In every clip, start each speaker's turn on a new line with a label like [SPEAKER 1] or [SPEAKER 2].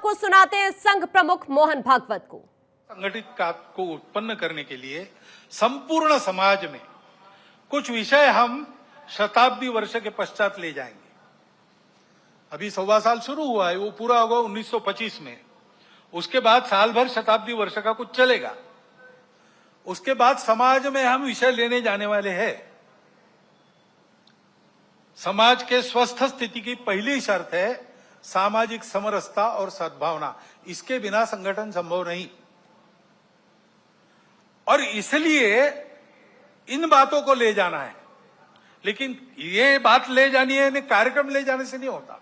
[SPEAKER 1] आपको सुनाते हैं संघ प्रमुख मोहन भागवत को।
[SPEAKER 2] संगठित को उत्पन्न करने के लिए संपूर्ण समाज में कुछ विषय हम शताब्दी वर्ष के पश्चात ले जाएंगे। अभी 1.25 साल शुरू हुआ है, वो पूरा होगा 1925 में। उसके बाद साल भर शताब्दी वर्ष का कुछ चलेगा। उसके बाद समाज में हम विषय लेने जाने वाले हैं। समाज के स्वस्थ स्थिति की पहली शर्त है सामाजिक समरसता और सद्भावना। इसके बिना संगठन संभव नहीं। और इसलिए इन बातों को ले जाना है। लेकिन ये बात ले जानी है, कार्यक्रम ले जाने से नहीं होता।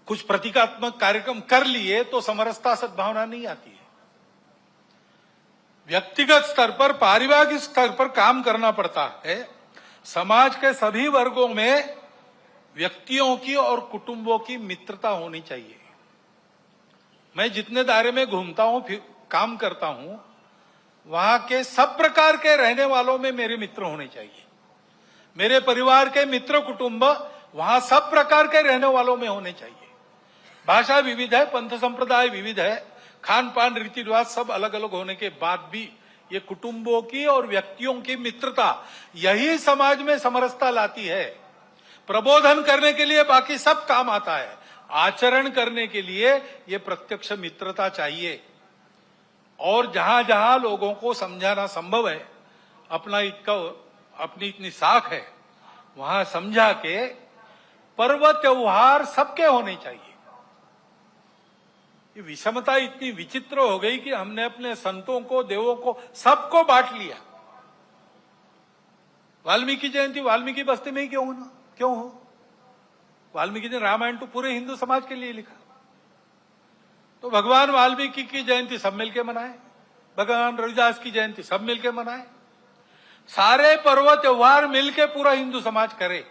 [SPEAKER 2] कुछ प्रतीकात्मक कार्यक्रम कर लिए तो समरसता सद्भावना नहीं आती है। व्यक्तिगत स्तर पर, पारिवारिक स्तर पर काम करना पड़ता है। समाज के सभी वर्गों में व्यक्तियों की और कुटुंबों की मित्रता होनी चाहिए। मैं जितने दायरे में घूमता हूं, फिर काम करता हूं, वहां के सब प्रकार के रहने वालों में मेरे मित्र होने चाहिए। मेरे परिवार के मित्र कुटुंब वहां सब प्रकार के रहने वालों में होने चाहिए। भाषा विविध है, पंथ संप्रदाय विविध है, खान पान रीति रिवाज सब अलग अलग होने के बाद भी ये कुटुंबों की और व्यक्तियों की मित्रता, यही समाज में समरसता लाती है। प्रबोधन करने के लिए बाकी सब काम आता है, आचरण करने के लिए ये प्रत्यक्ष मित्रता चाहिए। और जहां जहां लोगों को समझाना संभव है, अपनी इतनी साख है, वहां समझा के पर्व त्योहार सबके होने चाहिए। ये विषमता इतनी विचित्र हो गई कि हमने अपने संतों को, देवों को, सबको बांट लिया। वाल्मीकि जयंती वाल्मीकि बस्ती में ही क्यों हो? वाल्मीकि ने रामायण तो पूरे हिंदू समाज के लिए लिखा। तो भगवान वाल्मीकि की जयंती सब मिलके मनाए, भगवान रविदास की जयंती सब मिलके मनाए। सारे पर्व त्योहार मिलके पूरा हिंदू समाज करे,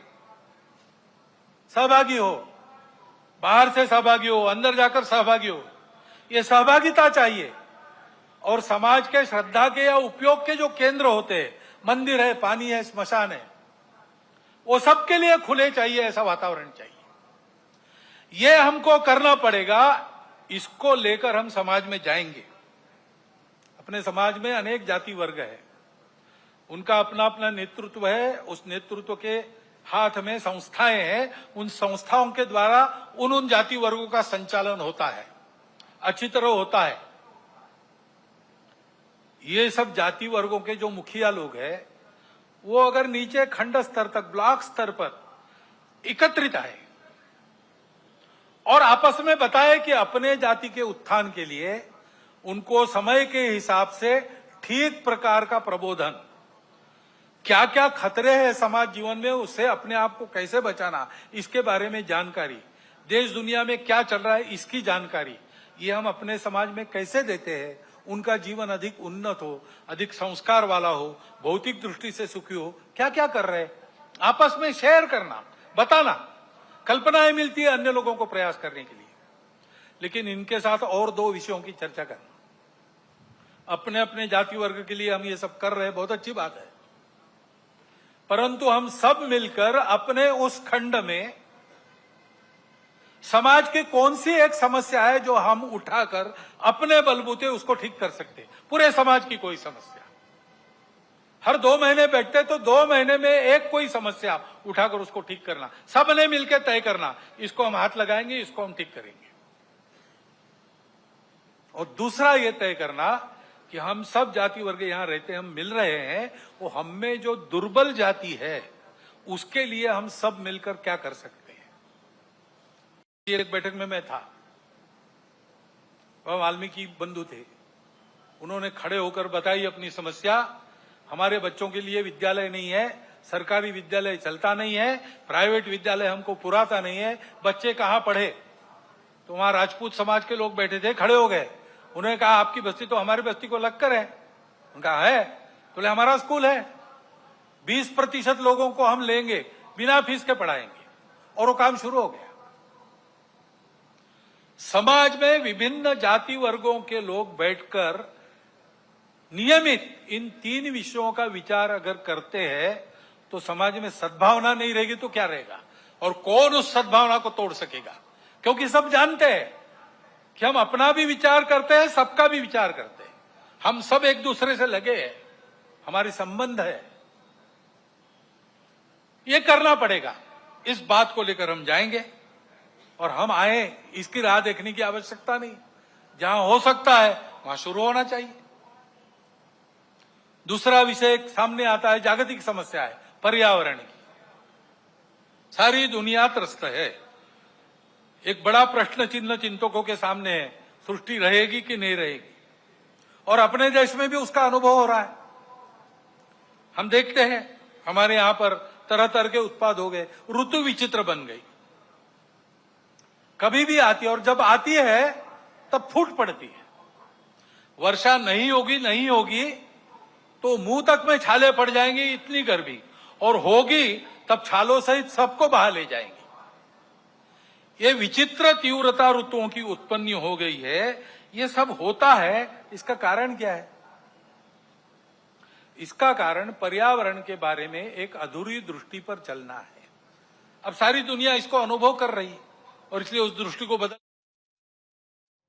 [SPEAKER 2] सहभागी हो, बाहर से सहभागी हो, अंदर जाकर सहभागी हो। ये सहभागिता चाहिए। और समाज के श्रद्धा के या उपयोग के जो केंद्र होते हैं, मंदिर है, पानी है, स्मशान है, वो सबके लिए खुले चाहिए। ऐसा वातावरण चाहिए। ये हमको करना पड़ेगा। इसको लेकर हम समाज में जाएंगे। अपने समाज में अनेक जाति वर्ग है, उनका अपना अपना नेतृत्व है। उस नेतृत्व के हाथ में संस्थाएं हैं। उन संस्थाओं के द्वारा उन जाति वर्गों का संचालन होता है, अच्छी तरह होता है। ये सब जाति वर्गों के जो मुखिया लोग हैं, वो अगर नीचे खंड स्तर तक, ब्लॉक स्तर पर एकत्रित आए और आपस में बताए कि अपने जाति के उत्थान के लिए उनको समय के हिसाब से ठीक प्रकार का प्रबोधन, क्या क्या खतरे हैं समाज जीवन में, उससे अपने आप को कैसे बचाना, इसके बारे में जानकारी, देश दुनिया में क्या चल रहा है इसकी जानकारी, ये हम अपने समाज में कैसे देते हैं। उनका जीवन अधिक उन्नत हो, अधिक संस्कार वाला हो, भौतिक दृष्टि से सुखी हो। क्या क्या कर रहे हैं, आपस में शेयर करना, बताना। कल्पनाएं मिलती है अन्य लोगों को प्रयास करने के लिए। लेकिन इनके साथ और 2 विषयों की चर्चा करना। अपने अपने जाति वर्ग के लिए हम ये सब कर रहे हैं, बहुत अच्छी बात है। परंतु हम सब मिलकर अपने उस खंड में समाज की कौन सी एक समस्या है जो हम उठाकर अपने बलबूते उसको ठीक कर सकते। पूरे समाज की कोई समस्या, हर 2 महीने बैठते तो 2 महीने में एक कोई समस्या उठाकर उसको ठीक करना, सबने मिलकर तय करना, इसको हम हाथ लगाएंगे, इसको हम ठीक करेंगे। और दूसरा ये तय करना कि हम सब जाति वर्ग यहां रहते हैं, हम मिल रहे हैं, वो हम में जो दुर्बल जाति है उसके लिए हम सब मिलकर क्या कर सकते हैं। एक बैठक में मैं था, वह वाल्मीकि बंधु थे। उन्होंने खड़े होकर बताई अपनी समस्या। हमारे बच्चों के लिए विद्यालय नहीं है, सरकारी विद्यालय चलता नहीं है, प्राइवेट विद्यालय हमको पुराता नहीं है, बच्चे कहां पढ़े। तो वहां राजपूत समाज के लोग बैठे थे, खड़े हो गए। उन्होंने कहा आपकी बस्ती तो हमारी बस्ती को लगकर है। उनका है, तो हमारा स्कूल है, 20% लोगों को हम लेंगे, बिना फीस के पढ़ाएंगे। और वो काम शुरू हो गया। समाज में विभिन्न जाति वर्गों के लोग बैठकर नियमित इन 3 विषयों का विचार अगर करते हैं तो समाज में सद्भावना नहीं रहेगी तो क्या रहेगा। और कौन उस सद्भावना को तोड़ सकेगा, क्योंकि सब जानते हैं कि हम अपना भी विचार करते हैं, सबका भी विचार करते हैं। हम सब एक दूसरे से लगे हैं, हमारे संबंध है, ये करना पड़ेगा। इस बात को लेकर हम जाएंगे और हम आए, इसकी राह देखने की आवश्यकता नहीं। जहां हो सकता है वहां शुरू होना चाहिए। दूसरा विषय सामने आता है, जागतिक समस्या है पर्यावरण की। सारी दुनिया त्रस्त है। एक बड़ा प्रश्न चिन्ह चिंतकों के सामने है, सृष्टि रहेगी कि नहीं रहेगी। और अपने देश में भी उसका अनुभव हो रहा है। हम देखते हैं हमारे यहां पर तरह तरह के उत्पाद हो गए, ऋतु विचित्र बन गई, कभी भी आती है और जब आती है तब फूट पड़ती है। वर्षा नहीं होगी तो मुंह तक में छाले पड़ जाएंगी, इतनी गर्मी, और होगी तब छालों सहित सबको बहा ले जाएंगी। ये विचित्र तीव्रता ऋतुओं की उत्पत्ति हो गई है। ये सब होता है, इसका कारण क्या है? इसका कारण पर्यावरण के बारे में एक अधूरी दृष्टि पर चलना है। अब सारी दुनिया इसको अनुभव कर रही है और इसलिए उस दृष्टि को बदल